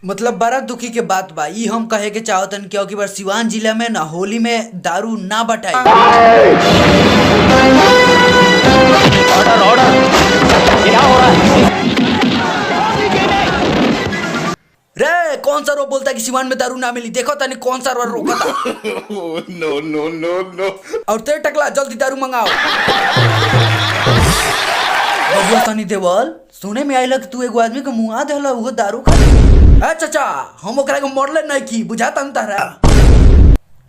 मतलब बड़ा दुखी के बात बा। ई हम कहे के चाहतन क्योंकि बार सिवान जिला में ना होली में दारू ना बटाई। ऑर्डर ऑर्डर, क्या हो रहा है? रे कौन सा रो बोलता है कि सिवान में दारू ना मिली? देखो तनी कौन सा रो रोका था। नो नो नो नो। और तेरे टकला जल्दी दारू मंगाओ। बबुआ सनी देवल सुने में आइल कि तू एगो आदमी के मुआ देला वो दारू खा। ए चाचा हम ओकरा के मरले नहीं की बुझाता न तारा।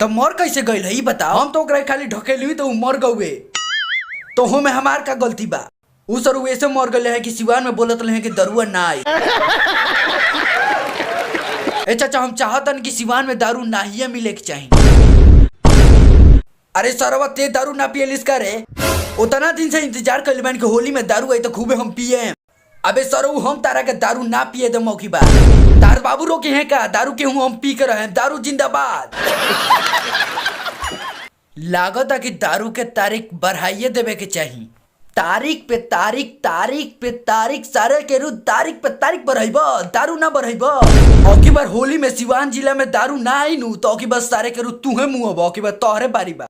तब मर कैसे गइल है ई बताओ। हम तो ओकरा खाली ढकेली तो मर गए। तो हो में हमार का गलती बा? उ सर वैसे मर गए है कि सिवान में बोलत रहे कि दरुआ ना आई। ए चाचा हम चाहतन कि सिवान में दारू ना ही मिले के चाहिए। अरे सरवा ते दारू ना पियलिस का रे? उतना दिन से इंतजार कर लेबान कि होली में दारू आई तो खूबे हम पिए। अबे सरऊ हम तारा के दारू ना पिए दे मौकी बा। तार बाबू रोके हैं का दारू के हम पी कर रहे हैं। दारू जिंदाबाद। लागत है कि दारू के तारीख बढ़ाइए देवे के चाहिए। तारीख पे तारीख तारीख पे तारीख सारे के रू तारीख पे तारीख बढ़ाइब दारू ना बढ़ाइब। औकी बार होली में सिवान जिला में दारू ना आई नू तो औकी बस सारे के रू तुहे मुँह औकी बार तोहरे बारी बा।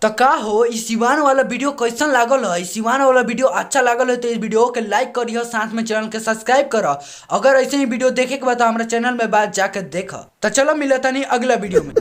तो का हो इस सिवान वाला वीडियो कैसन लागल है? सिवान वाला वीडियो अच्छा लागल है तो इस वीडियो के लाइक करियो, साथ में चैनल के सब्सक्राइब करो। अगर ऐसे ही वीडियो देखे के बाद तो हमारे चैनल में बात जाकर देखो। तो चलो मिलता नहीं अगला वीडियो में।